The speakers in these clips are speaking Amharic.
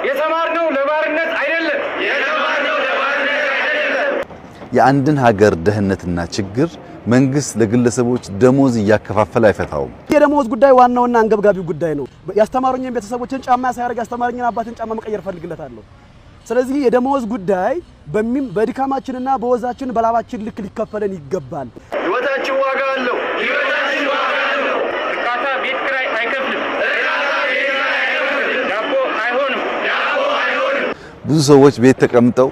የተማርነው ለባርነት አይደለም። የአንድን ሀገር ደህንነትና ችግር መንግስት ለግለሰቦች ደሞዝ እያከፋፈለ አይፈታውም። የደሞዝ ጉዳይ ዋናውና አንገብጋቢው ጉዳይ ነው። ያስተማሩኝን ቤተሰቦችን ጫማ ሳያረግ ያስተማሩኝን አባትን ጫማ መቀየር ፈልግለታለሁ። ስለዚህ የደሞዝ ጉዳይ በድካማችንና በወዛችን በላባችን ልክ ሊከፈለን ይገባል። ህይወታችን ዋጋ አለው። እርካታ ቤት ኪራይ አይከፍልም። ዳቦ አይሆንም። ብዙ ሰዎች ቤት ተቀምጠው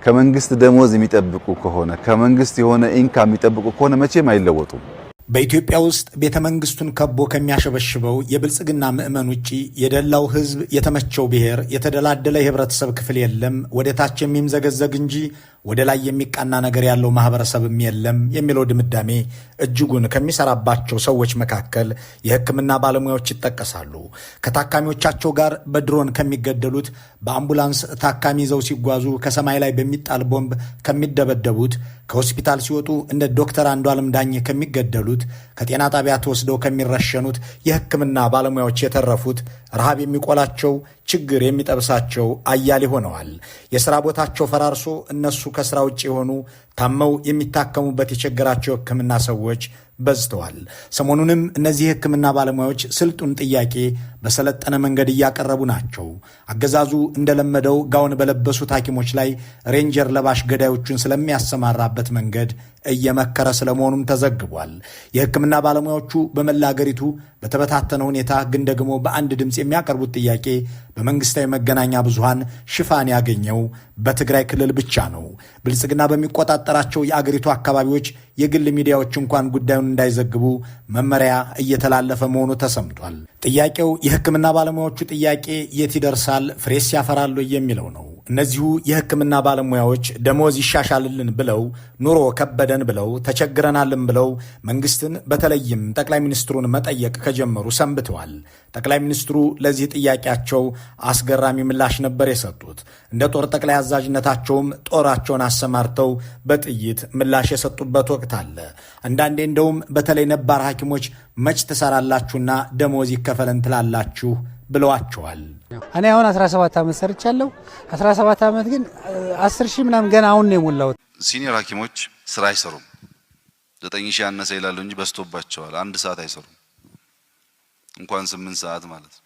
ከመንግስት ደሞዝ የሚጠብቁ ከሆነ ከመንግስት የሆነ ኢንካም የሚጠብቁ ከሆነ መቼም አይለወጡም። በኢትዮጵያ ውስጥ ቤተ መንግስቱን ከቦ ከሚያሸበሽበው የብልጽግና ምዕመን ውጪ የደላው ህዝብ፣ የተመቸው ብሔር፣ የተደላደለ የህብረተሰብ ክፍል የለም። ወደ ታች የሚምዘገዘግ እንጂ ወደ ላይ የሚቃና ነገር ያለው ማህበረሰብም የለም የሚለው ድምዳሜ እጅጉን ከሚሰራባቸው ሰዎች መካከል የሕክምና ባለሙያዎች ይጠቀሳሉ። ከታካሚዎቻቸው ጋር በድሮን ከሚገደሉት፣ በአምቡላንስ ታካሚ ይዘው ሲጓዙ ከሰማይ ላይ በሚጣል ቦምብ ከሚደበደቡት፣ ከሆስፒታል ሲወጡ እንደ ዶክተር አንዱዓለም ዳኜ ከሚገደሉት፣ ከጤና ጣቢያ ተወስደው ከሚረሸኑት የሕክምና ባለሙያዎች የተረፉት ረሃብ የሚቆላቸው ችግር የሚጠብሳቸው አያሌ ሆነዋል። የሥራ ቦታቸው ፈራርሶ እነሱ ከሥራ ውጭ የሆኑ ታመው የሚታከሙበት የቸገራቸው ሕክምና ሰዎች በዝተዋል። ሰሞኑንም እነዚህ የሕክምና ባለሙያዎች ስልጡን ጥያቄ በሰለጠነ መንገድ እያቀረቡ ናቸው። አገዛዙ እንደለመደው ጋውን በለበሱት ሐኪሞች ላይ ሬንጀር ለባሽ ገዳዮቹን ስለሚያሰማራበት መንገድ እየመከረ ስለመሆኑም ተዘግቧል። የሕክምና ባለሙያዎቹ በመላ አገሪቱ በተበታተነ ሁኔታ ግን ደግሞ በአንድ ድምፅ የሚያቀርቡት ጥያቄ በመንግስታዊ መገናኛ ብዙሃን ሽፋን ያገኘው በትግራይ ክልል ብቻ ነው። ብልጽግና በሚቆጣጠራቸው የአገሪቱ አካባቢዎች የግል ሚዲያዎች እንኳን ጉዳዩን እንዳይዘግቡ መመሪያ እየተላለፈ መሆኑ ተሰምቷል። ጥያቄው የሕክምና ባለሙያዎቹ ጥያቄ የት ይደርሳል? ፍሬስ ያፈራሉ የሚለው ነው። እነዚሁ የሕክምና ባለሙያዎች ደሞዝ ይሻሻልልን ብለው፣ ኑሮ ከበደን ብለው፣ ተቸግረናልን ብለው መንግስትን በተለይም ጠቅላይ ሚኒስትሩን መጠየቅ ከጀመሩ ሰንብተዋል። ጠቅላይ ሚኒስትሩ ለዚህ ጥያቄያቸው አስገራሚ ምላሽ ነበር የሰጡት። እንደ ጦር ጠቅላይ አዛዥነታቸውም ጦራቸውን አሰማርተው በጥይት ምላሽ የሰጡበት ወቅት አለ። አንዳንዴ እንደውም በተለይ ነባር ሐኪሞች መች ትሰራላችሁና ደሞዝ ይከፈለን ትላላችሁ ብለዋቸዋል። እኔ አሁን 17 ዓመት ሰርቻለሁ። 17 ዓመት ግን 10,000 ምናምን ገና አሁን ነው የሞላሁት። ሲኒየር ሐኪሞች ስራ አይሰሩም። 9,000 ያነሰ ይላሉ እንጂ በዝቶባቸዋል። 1 ሰዓት አይሰሩም፣ እንኳን 8 ሰዓት ማለት ነው።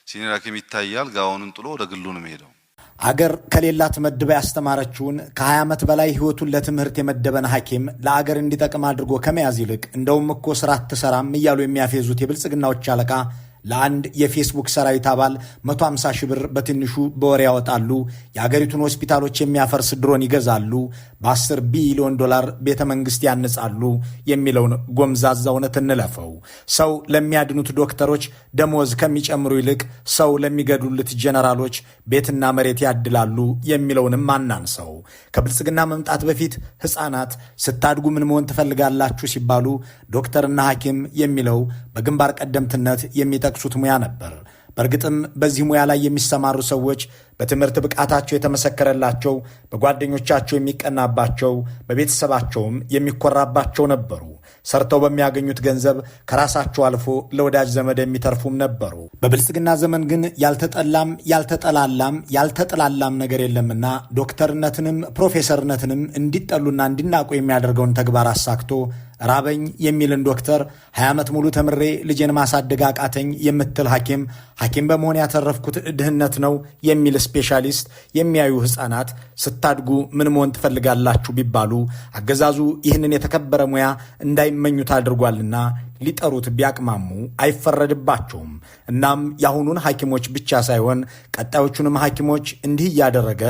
ሲኒየር ሐኪም ይታያል፣ ጋውኑን ጥሎ ወደ ግሉ ነው የሚሄደው። አገር ከሌላት መድባ ያስተማረችውን ከ20 ዓመት በላይ ህይወቱን ለትምህርት የመደበን ሐኪም ለአገር እንዲጠቅም አድርጎ ከመያዝ ይልቅ እንደውም እኮ ስራ አትሰራም እያሉ የሚያፌዙት የብልጽግናዎች አለቃ ለአንድ የፌስቡክ ሰራዊት አባል 150 ሺህ ብር በትንሹ በወር ያወጣሉ። የአገሪቱን ሆስፒታሎች የሚያፈርስ ድሮን ይገዛሉ። በ10 ቢሊዮን ዶላር ቤተ መንግስት ያንጻሉ የሚለውን ጎምዛዛ እውነት እንለፈው። ሰው ለሚያድኑት ዶክተሮች ደሞዝ ከሚጨምሩ ይልቅ ሰው ለሚገድሉት ጀነራሎች ቤትና መሬት ያድላሉ የሚለውንም አናንሰው። ከብልጽግና መምጣት በፊት ሕፃናት ስታድጉ ምን መሆን ትፈልጋላችሁ ሲባሉ ዶክተርና ሐኪም የሚለው በግንባር ቀደምትነት የሚጠቅሱት ሙያ ነበር። በእርግጥም በዚህ ሙያ ላይ የሚሰማሩ ሰዎች በትምህርት ብቃታቸው የተመሰከረላቸው፣ በጓደኞቻቸው የሚቀናባቸው፣ በቤተሰባቸውም የሚኮራባቸው ነበሩ። ሰርተው በሚያገኙት ገንዘብ ከራሳቸው አልፎ ለወዳጅ ዘመድ የሚተርፉም ነበሩ። በብልጽግና ዘመን ግን ያልተጠላም ያልተጠላላም ያልተጠላላም ነገር የለምና ዶክተርነትንም ፕሮፌሰርነትንም እንዲጠሉና እንዲናቁ የሚያደርገውን ተግባር አሳክቶ ራበኝ የሚልን ዶክተር 20 ዓመት ሙሉ ተምሬ ልጄን ማሳደግ አቃተኝ የምትል ሐኪም በመሆን ያተረፍኩት ድህነት ነው የሚል ስፔሻሊስት የሚያዩ ሕፃናት ስታድጉ ምን መሆን ትፈልጋላችሁ ቢባሉ አገዛዙ ይህንን የተከበረ ሙያ እንዳይመኙት አድርጓልና ሊጠሩት ቢያቅማሙ አይፈረድባቸውም። እናም የአሁኑን ሐኪሞች ብቻ ሳይሆን ቀጣዮቹንም ሐኪሞች እንዲህ እያደረገ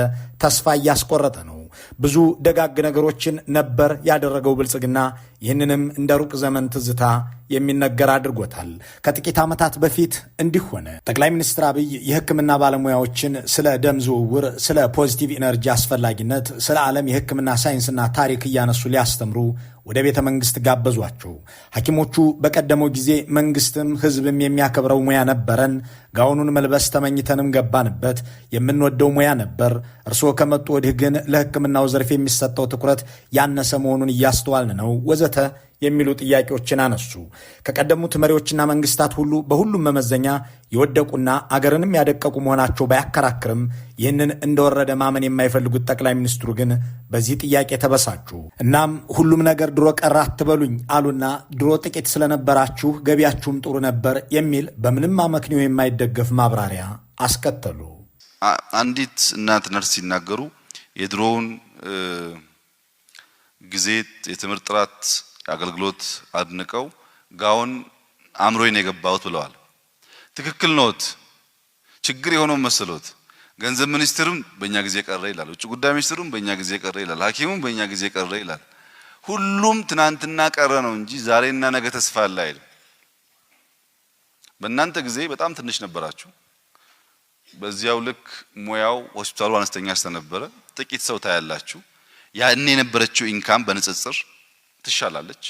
ተስፋ እያስቆረጠ ነው። ብዙ ደጋግ ነገሮችን ነበር ያደረገው ብልጽግና። ይህንንም እንደ ሩቅ ዘመን ትዝታ የሚነገር አድርጎታል። ከጥቂት ዓመታት በፊት እንዲህ ሆነ። ጠቅላይ ሚኒስትር አብይ የሕክምና ባለሙያዎችን ስለ ደም ዝውውር፣ ስለ ፖዚቲቭ ኢነርጂ አስፈላጊነት፣ ስለ ዓለም የሕክምና ሳይንስና ታሪክ እያነሱ ሊያስተምሩ ወደ ቤተ መንግስት ጋበዟቸው። ሐኪሞቹ በቀደመው ጊዜ መንግስትም ህዝብም የሚያከብረው ሙያ ነበረን፣ ጋውኑን መልበስ ተመኝተንም ገባንበት፣ የምንወደው ሙያ ነበር። እርስዎ ከመጡ ወዲህ ግን ለሕክምናው ዘርፍ የሚሰጠው ትኩረት ያነሰ መሆኑን እያስተዋልን ነው ወዘተ ወዘተ የሚሉ ጥያቄዎችን አነሱ። ከቀደሙት መሪዎችና መንግስታት ሁሉ በሁሉም መመዘኛ የወደቁና አገርንም ያደቀቁ መሆናቸው ባያከራክርም ይህንን እንደወረደ ማመን የማይፈልጉት ጠቅላይ ሚኒስትሩ ግን በዚህ ጥያቄ ተበሳጩ። እናም ሁሉም ነገር ድሮ ቀረ አትበሉኝ አሉና ድሮ ጥቂት ስለነበራችሁ ገቢያችሁም ጥሩ ነበር የሚል በምንም አመክንዮ የማይደገፍ ማብራሪያ አስከተሉ። አንዲት እናት ነርስ ሲናገሩ የድሮውን ጊዜ የትምህርት ጥራት አገልግሎት አድንቀው ጋውን አምሮዬን የገባሁት ብለዋል። ትክክል ነዎት። ችግር የሆነው መሰሎት ገንዘብ ሚኒስትሩም በእኛ ጊዜ ቀረ ይላል፣ ውጭ ጉዳይ ሚኒስትሩም በእኛ ጊዜ ቀረ ይላል፣ ሐኪሙም በእኛ ጊዜ ቀረ ይላል። ሁሉም ትናንትና ቀረ ነው እንጂ ዛሬና ነገ ተስፋ አለ አይደል። በእናንተ ጊዜ በጣም ትንሽ ነበራችሁ። በዚያው ልክ ሙያው ሆስፒታሉ አነስተኛ ስለነበረ ጥቂት ሰው ታያላችሁ። ያኔ የነበረችው ኢንካም በንጽጽር ትሻላለች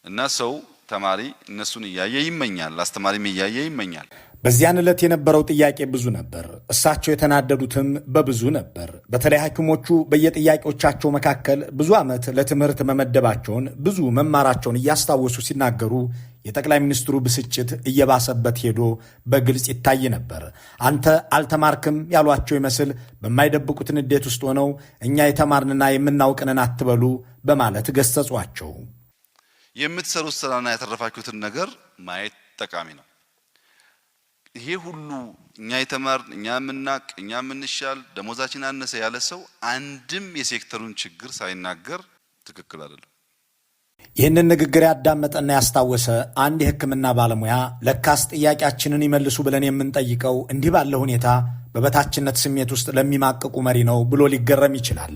እና ሰው ተማሪ እነሱን እያየ ይመኛል፣ አስተማሪም እያየ ይመኛል። በዚያን ዕለት የነበረው ጥያቄ ብዙ ነበር። እሳቸው የተናደዱትም በብዙ ነበር። በተለይ ሐኪሞቹ በየጥያቄዎቻቸው መካከል ብዙ ዓመት ለትምህርት መመደባቸውን ብዙ መማራቸውን እያስታወሱ ሲናገሩ የጠቅላይ ሚኒስትሩ ብስጭት እየባሰበት ሄዶ በግልጽ ይታይ ነበር። አንተ አልተማርክም ያሏቸው ይመስል በማይደብቁት ንዴት ውስጥ ሆነው እኛ የተማርንና የምናውቅንን አትበሉ በማለት ገሰጿቸው። የምትሰሩት ስራና ያተረፋችሁትን ነገር ማየት ጠቃሚ ነው። ይሄ ሁሉ እኛ የተማርን፣ እኛ የምናቅ፣ እኛ የምንሻል፣ ደሞዛችን አነሰ ያለ ሰው አንድም የሴክተሩን ችግር ሳይናገር ትክክል አይደለም። ይህንን ንግግር ያዳመጠና ያስታወሰ አንድ የሕክምና ባለሙያ ለካስ ጥያቄያችንን ይመልሱ ብለን የምንጠይቀው እንዲህ ባለ ሁኔታ በበታችነት ስሜት ውስጥ ለሚማቅቁ መሪ ነው ብሎ ሊገረም ይችላል።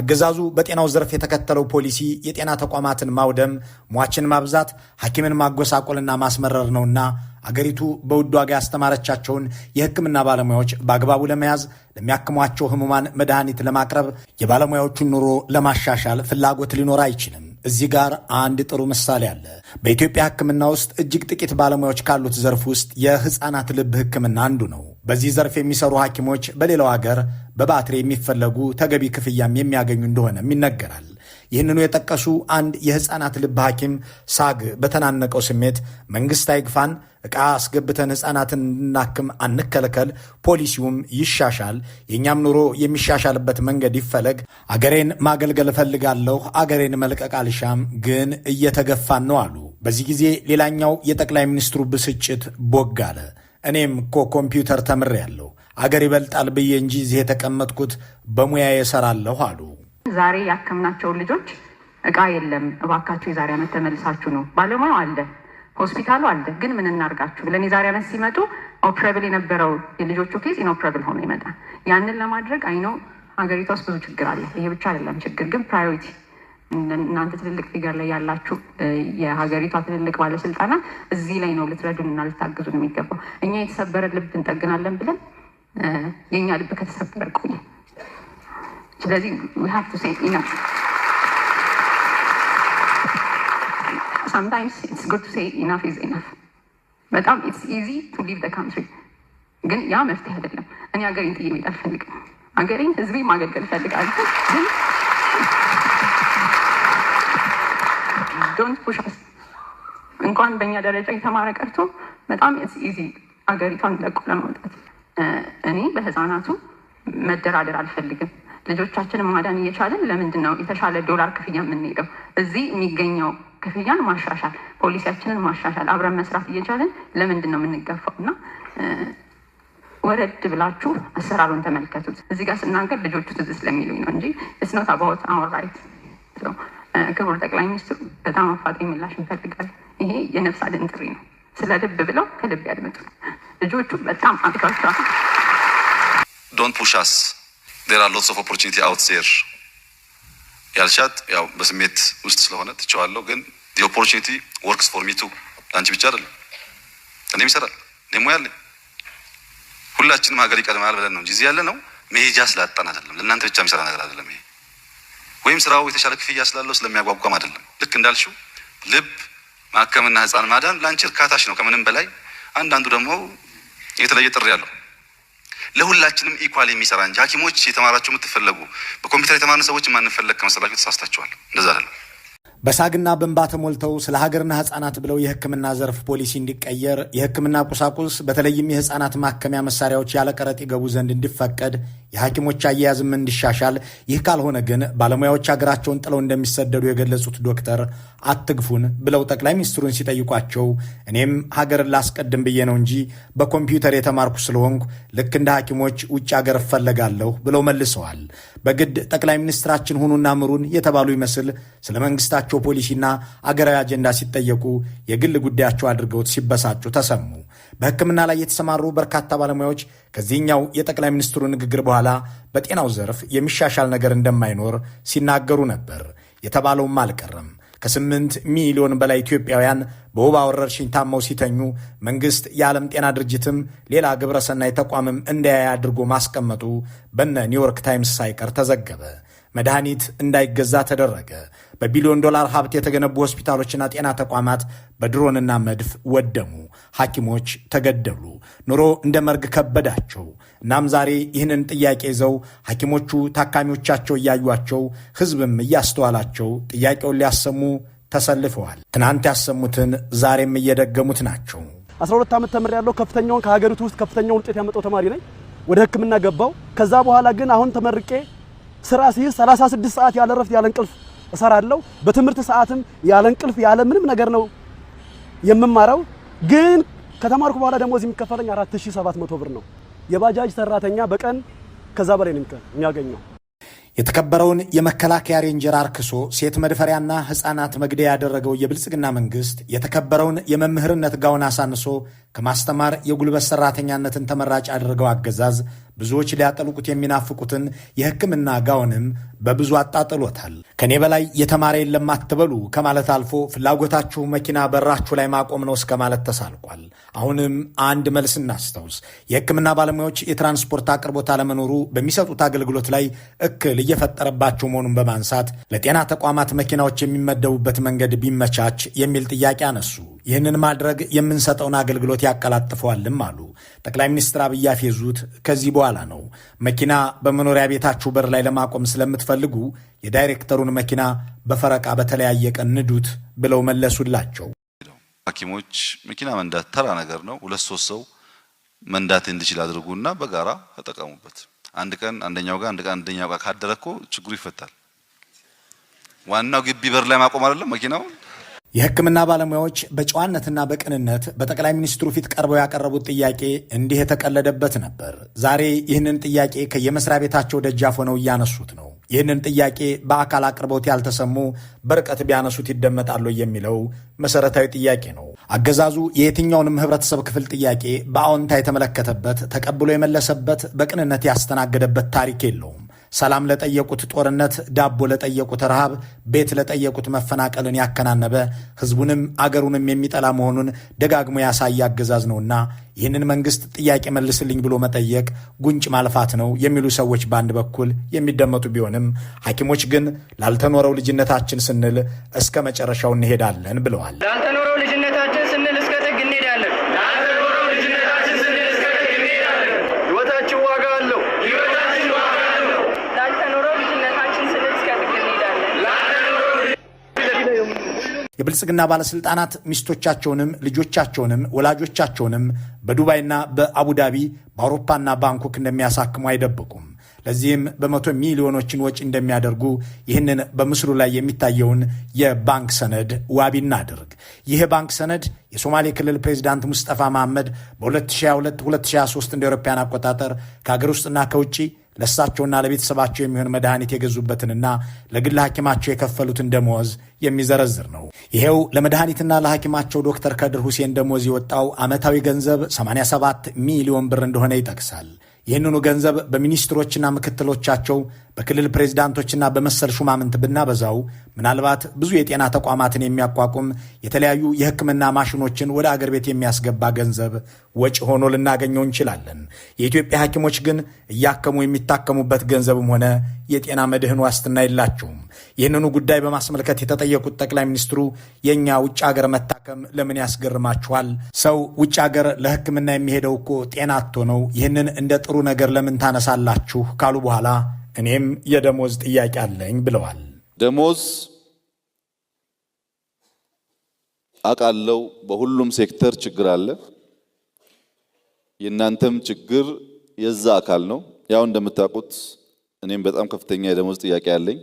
አገዛዙ በጤናው ዘርፍ የተከተለው ፖሊሲ የጤና ተቋማትን ማውደም፣ ሟችን ማብዛት፣ ሐኪምን ማጎሳቆልና ማስመረር ነውና አገሪቱ በውድ ዋጋ ያስተማረቻቸውን የሕክምና ባለሙያዎች በአግባቡ ለመያዝ፣ ለሚያክሟቸው ህሙማን መድኃኒት ለማቅረብ፣ የባለሙያዎቹን ኑሮ ለማሻሻል ፍላጎት ሊኖር አይችልም። እዚህ ጋር አንድ ጥሩ ምሳሌ አለ። በኢትዮጵያ ሕክምና ውስጥ እጅግ ጥቂት ባለሙያዎች ካሉት ዘርፍ ውስጥ የህፃናት ልብ ሕክምና አንዱ ነው። በዚህ ዘርፍ የሚሰሩ ሐኪሞች በሌላው ሀገር በባትሪ የሚፈለጉ ተገቢ ክፍያም የሚያገኙ እንደሆነም ይነገራል። ይህንኑ የጠቀሱ አንድ የህፃናት ልብ ሐኪም ሳግ በተናነቀው ስሜት መንግስት አይግፋን፣ ዕቃ አስገብተን ህፃናትን እንድናክም አንከለከል፣ ፖሊሲውም ይሻሻል፣ የእኛም ኑሮ የሚሻሻልበት መንገድ ይፈለግ፣ አገሬን ማገልገል እፈልጋለሁ፣ አገሬን መልቀቅ አልሻም፣ ግን እየተገፋን ነው አሉ። በዚህ ጊዜ ሌላኛው የጠቅላይ ሚኒስትሩ ብስጭት ቦግ አለ። እኔም እኮ ኮምፒውተር ተምሬያለሁ፣ አገር ይበልጣል ብዬ እንጂ እዚህ የተቀመጥኩት በሙያ እሰራለሁ አሉ። ዛሬ ያከምናቸው ልጆች ዕቃ የለም፣ እባካችሁ የዛሬ ዓመት ተመልሳችሁ ነው። ባለሙያው አለ፣ ሆስፒታሉ አለ፣ ግን ምን እናርጋችሁ ብለን የዛሬ ዓመት ሲመጡ ኦፕሬብል የነበረው የልጆቹ ኬዝ ኢንኦፕሬብል ሆኖ ይመጣል። ያንን ለማድረግ አይነው ሀገሪቷ ውስጥ ብዙ ችግር አለ። ይሄ ብቻ አይደለም ችግር፣ ግን ፕራዮሪቲ እናንተ ትልልቅ ፊገር ላይ ያላችሁ የሀገሪቷ ትልልቅ ባለስልጣናት እዚህ ላይ ነው ልትረዱንና ልታግዙን የሚገባው። እኛ የተሰበረ ልብ እንጠግናለን ብለን የእኛ ልብ ከተሰበረ ቆሙ። ስለዚህ we have to say enough. Sometimes it's good to say enough is enough. በጣም it's easy to leave the country. ግን ያ መፍትሄ አይደለም። እኔ ሀገሬን ጥዬ መሄድ አልፈልግም። ሀገሬን ህዝቤ ማገልገል እፈልጋለሁ። ግን don't push us. እንኳን በእኛ ደረጃ የተማረ ቀርቶ በጣም it's easy ሀገሪቷን ለቆ ለመውጣት። እኔ በህፃናቱ መደራደር አልፈልግም። ልጆቻችንን ማዳን እየቻለን ለምንድን ነው የተሻለ ዶላር ክፍያ የምንሄደው? እዚህ የሚገኘው ክፍያን ማሻሻል፣ ፖሊሲያችንን ማሻሻል፣ አብረን መስራት እየቻለን ለምንድን ነው የምንገፋው? እና ወረድ ብላችሁ አሰራሩን ተመልከቱት። እዚህ ጋር ስናገር ልጆቹ ትዝ ስለሚሉኝ ነው እንጂ it's not about our right. ክቡር ጠቅላይ ሚኒስትሩ በጣም አፋጣኝ ምላሽ እንፈልጋለን። ይሄ የነፍስ አድን ጥሪ ነው። ስለ ልብ ብለው ከልብ ያድምጡ። ልጆቹ በጣም አጥቷቸዋል። Don't push us. There are lots of opportunity out there. ያልሻት ያው በስሜት ውስጥ ስለሆነ ትቻለሁ፣ ግን the opportunity works for me too. አንቺ ብቻ አይደለም፣ እኔም ይሰራል፣ እኔም ያለ ሁላችንም ሀገር ይቀድማል ብለን ነው እንጂ እዚህ ያለ ነው መሄጃ ስላጣን አይደለም። ለእናንተ ብቻ የሚሰራ ነገር አይደለም ይሄ፣ ወይም ስራው የተሻለ ክፍያ ስላለው ስለሚያጓጓም አይደለም። ልክ እንዳልሽው ልብ ማከምና ህፃን ማዳን ለአንቺ እርካታሽ ነው ከምንም በላይ። አንዳንዱ ደግሞ የተለየ ጥሪ ያለው ለሁላችንም ኢኳል የሚሰራ እንጂ ሐኪሞች የተማራችሁ የምትፈለጉ በኮምፒውተር የተማርን ሰዎች ማንፈለግ ከመሰላችሁ ተሳስታችኋል። እንደዛ አይደለም። በሳግና በእንባ ተሞልተው ስለ ሀገርና ሕፃናት ብለው የሕክምና ዘርፍ ፖሊሲ እንዲቀየር፣ የሕክምና ቁሳቁስ በተለይም የሕፃናት ማከሚያ መሳሪያዎች ያለ ቀረጥ ይገቡ ዘንድ እንዲፈቀድ፣ የሐኪሞች አያያዝም እንዲሻሻል፣ ይህ ካልሆነ ግን ባለሙያዎች ሀገራቸውን ጥለው እንደሚሰደዱ የገለጹት ዶክተር አትግፉን ብለው ጠቅላይ ሚኒስትሩን ሲጠይቋቸው እኔም ሀገርን ላስቀድም ብዬ ነው እንጂ በኮምፒውተር የተማርኩ ስለሆንኩ ልክ እንደ ሐኪሞች ውጭ ሀገር እፈለጋለሁ ብለው መልሰዋል። በግድ ጠቅላይ ሚኒስትራችን ሁኑና ምሩን የተባሉ ይመስል ስለ መንግስታቸው ፖሊሲና አገራዊ አጀንዳ ሲጠየቁ የግል ጉዳያቸው አድርገውት ሲበሳጩ ተሰሙ። በሕክምና ላይ የተሰማሩ በርካታ ባለሙያዎች ከዚህኛው የጠቅላይ ሚኒስትሩ ንግግር በኋላ በጤናው ዘርፍ የሚሻሻል ነገር እንደማይኖር ሲናገሩ ነበር። የተባለውም አልቀረም። ከ8 ሚሊዮን በላይ ኢትዮጵያውያን በወባ ወረርሽኝ ታመው ሲተኙ መንግሥት የዓለም ጤና ድርጅትም ሌላ ግብረሰናይ ተቋምም እንዳያይ አድርጎ ማስቀመጡ በነ ኒውዮርክ ታይምስ ሳይቀር ተዘገበ። መድኃኒት እንዳይገዛ ተደረገ። በቢሊዮን ዶላር ሀብት የተገነቡ ሆስፒታሎችና ጤና ተቋማት በድሮንና መድፍ ወደሙ። ሐኪሞች ተገደሉ። ኑሮ እንደ መርግ ከበዳቸው። እናም ዛሬ ይህንን ጥያቄ ይዘው ሐኪሞቹ ታካሚዎቻቸው እያዩቸው፣ ሕዝብም እያስተዋላቸው ጥያቄውን ሊያሰሙ ተሰልፈዋል። ትናንት ያሰሙትን ዛሬም እየደገሙት ናቸው። 12 ዓመት ተምሬያለሁ። ከፍተኛውን ከሀገሪቱ ውስጥ ከፍተኛውን ውጤት ያመጣው ተማሪ ነኝ። ወደ ሕክምና ገባው። ከዛ በኋላ ግን አሁን ተመርቄ ስራ ሲይዝ 36 ሰዓት ያለ ረፍት ያለ እንቅልፍ እሰራለሁ። በትምህርት ሰዓትም ያለ እንቅልፍ ያለ ምንም ነገር ነው የምማረው። ግን ከተማርኩ በኋላ ደሞዝ የሚከፈለኝ 4700 ብር ነው። የባጃጅ ሰራተኛ በቀን ከዛ በላይ ነው የሚያገኘው። የተከበረውን የመከላከያ ሬንጀር አርክሶ ሴት መድፈሪያና ሕፃናት መግደያ ያደረገው የብልጽግና መንግሥት የተከበረውን የመምህርነት ጋውን አሳንሶ ከማስተማር የጉልበት ሠራተኛነትን ተመራጭ ያደረገው አገዛዝ ብዙዎች ሊያጠልቁት የሚናፍቁትን የሕክምና ጋውንም በብዙ አጣጥሎታል። ከኔ በላይ የተማረ የለም አትበሉ ከማለት አልፎ ፍላጎታችሁ መኪና በራችሁ ላይ ማቆም ነው እስከ ማለት ተሳልቋል። አሁንም አንድ መልስ እናስታውስ። የሕክምና ባለሙያዎች የትራንስፖርት አቅርቦት አለመኖሩ በሚሰጡት አገልግሎት ላይ እክል እየፈጠረባቸው መሆኑን በማንሳት ለጤና ተቋማት መኪናዎች የሚመደቡበት መንገድ ቢመቻች የሚል ጥያቄ አነሱ። ይህንን ማድረግ የምንሰጠውን አገልግሎት ያቀላጥፈዋልም አሉ። ጠቅላይ ሚኒስትር አብይ ያፌዙት ከዚህ በኋላ ነው። መኪና በመኖሪያ ቤታችሁ በር ላይ ለማቆም ስለምትፈልጉ የዳይሬክተሩን መኪና በፈረቃ በተለያየ ቀን ንዱት ብለው መለሱላቸው። ሐኪሞች መኪና መንዳት ተራ ነገር ነው። 2-3 ሰው መንዳት እንዲችል አድርጉና በጋራ ተጠቀሙበት። አንድ ቀን አንደኛው ጋር፣ አንድ ቀን አንደኛው ጋር ካደረኮ ችግሩ ይፈታል። ዋናው ግቢ በር ላይ ማቆም አይደለም መኪናውን። የሕክምና ባለሙያዎች በጨዋነትና በቅንነት በጠቅላይ ሚኒስትሩ ፊት ቀርበው ያቀረቡት ጥያቄ እንዲህ የተቀለደበት ነበር። ዛሬ ይህንን ጥያቄ ከየመስሪያ ቤታቸው ደጃፍ ሆነው እያነሱት ነው። ይህንን ጥያቄ በአካል አቅርበውት ያልተሰሙ በርቀት ቢያነሱት ይደመጣሉ የሚለው መሰረታዊ ጥያቄ ነው። አገዛዙ የየትኛውንም ህብረተሰብ ክፍል ጥያቄ በአዎንታ የተመለከተበት፣ ተቀብሎ የመለሰበት፣ በቅንነት ያስተናገደበት ታሪክ የለውም። ሰላም ለጠየቁት ጦርነት፣ ዳቦ ለጠየቁት ረሃብ፣ ቤት ለጠየቁት መፈናቀልን ያከናነበ ህዝቡንም አገሩንም የሚጠላ መሆኑን ደጋግሞ ያሳየ አገዛዝ ነውና ይህንን መንግስት ጥያቄ መልስልኝ ብሎ መጠየቅ ጉንጭ ማልፋት ነው የሚሉ ሰዎች በአንድ በኩል የሚደመጡ ቢሆንም ሐኪሞች ግን ላልተኖረው ልጅነታችን ስንል እስከ መጨረሻው እንሄዳለን ብለዋል። ላልተኖረው ልጅነታችን ስንል እስከ ጥግ እንሄዳለን። ህይወታችን ዋጋ አለው። የብልጽግና ባለስልጣናት ሚስቶቻቸውንም ልጆቻቸውንም ወላጆቻቸውንም በዱባይና በአቡዳቢ በአውሮፓና ባንኮክ እንደሚያሳክሙ አይደብቁም። ለዚህም በመቶ ሚሊዮኖችን ወጪ እንደሚያደርጉ ይህንን በምስሉ ላይ የሚታየውን የባንክ ሰነድ ዋቢ እናድርግ። ይህ ባንክ ሰነድ የሶማሌ ክልል ፕሬዚዳንት ሙስጠፋ መሐመድ በ2022-2023 እንደ አውሮፓውያን አቆጣጠር ከሀገር ውስጥና ከውጭ ለእሳቸውና ለቤተሰባቸው የሚሆን መድኃኒት የገዙበትንና ለግል ሐኪማቸው የከፈሉትን ደሞዝ የሚዘረዝር ነው። ይሄው ለመድኃኒትና ለሐኪማቸው ዶክተር ከድር ሁሴን ደሞዝ የወጣው ዓመታዊ ገንዘብ 87 ሚሊዮን ብር እንደሆነ ይጠቅሳል። ይህንኑ ገንዘብ በሚኒስትሮችና ምክትሎቻቸው በክልል ፕሬዝዳንቶችና በመሰል ሹማምንት ብናበዛው ምናልባት ብዙ የጤና ተቋማትን የሚያቋቁም የተለያዩ የሕክምና ማሽኖችን ወደ አገር ቤት የሚያስገባ ገንዘብ ወጪ ሆኖ ልናገኘው እንችላለን። የኢትዮጵያ ሐኪሞች ግን እያከሙ የሚታከሙበት ገንዘብም ሆነ የጤና መድህን ዋስትና የላቸውም። ይህንኑ ጉዳይ በማስመልከት የተጠየቁት ጠቅላይ ሚኒስትሩ የእኛ ውጭ ሀገር መታከም ለምን ያስገርማችኋል? ሰው ውጭ ሀገር ለሕክምና የሚሄደው እኮ ጤና አጥቶ ነው። ይህንን እንደ ጥሩ ነገር ለምን ታነሳላችሁ? ካሉ በኋላ እኔም የደሞዝ ጥያቄ አለኝ ብለዋል። ደሞዝ አቃለው በሁሉም ሴክተር ችግር አለ። የእናንተም ችግር የዛ አካል ነው። ያው እንደምታውቁት እኔም በጣም ከፍተኛ የደሞዝ ጥያቄ አለኝ።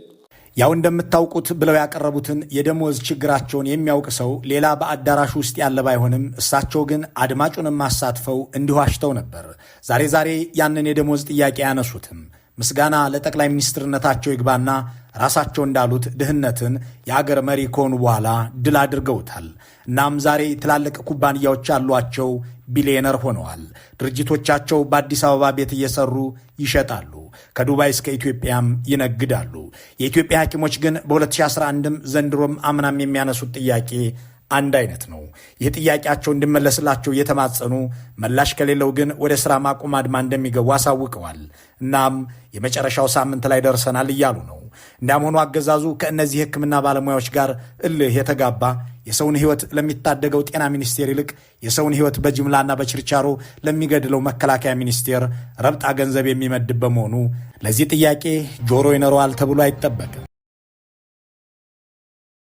ያው እንደምታውቁት ብለው ያቀረቡትን የደሞዝ ችግራቸውን የሚያውቅ ሰው ሌላ በአዳራሹ ውስጥ ያለ ባይሆንም እሳቸው ግን አድማጩንም አሳትፈው እንዲሁ አሽተው ነበር። ዛሬ ያንን የደሞዝ ጥያቄ ያነሱትም ምስጋና ለጠቅላይ ሚኒስትርነታቸው ይግባና ራሳቸው እንዳሉት ድህነትን የአገር መሪ ከሆኑ በኋላ ድል አድርገውታል። እናም ዛሬ ትላልቅ ኩባንያዎች ያሏቸው ቢሊዮነር ሆነዋል። ድርጅቶቻቸው በአዲስ አበባ ቤት እየሰሩ ይሸጣሉ። ከዱባይ እስከ ኢትዮጵያም ይነግዳሉ። የኢትዮጵያ ሐኪሞች ግን በ2011ም ዘንድሮም አምናም የሚያነሱት ጥያቄ አንድ አይነት ነው። ይህ ጥያቄያቸው እንዲመለስላቸው እየተማጸኑ ምላሽ ከሌለው ግን ወደ ሥራ ማቆም አድማ እንደሚገቡ አሳውቀዋል። እናም የመጨረሻው ሳምንት ላይ ደርሰናል እያሉ ነው። እንዳም ሆኖ አገዛዙ ከእነዚህ ሕክምና ባለሙያዎች ጋር እልህ የተጋባ የሰውን ሕይወት ለሚታደገው ጤና ሚኒስቴር ይልቅ የሰውን ሕይወት በጅምላና በችርቻሮ ለሚገድለው መከላከያ ሚኒስቴር ረብጣ ገንዘብ የሚመድብ በመሆኑ ለዚህ ጥያቄ ጆሮ ይኖረዋል ተብሎ አይጠበቅም።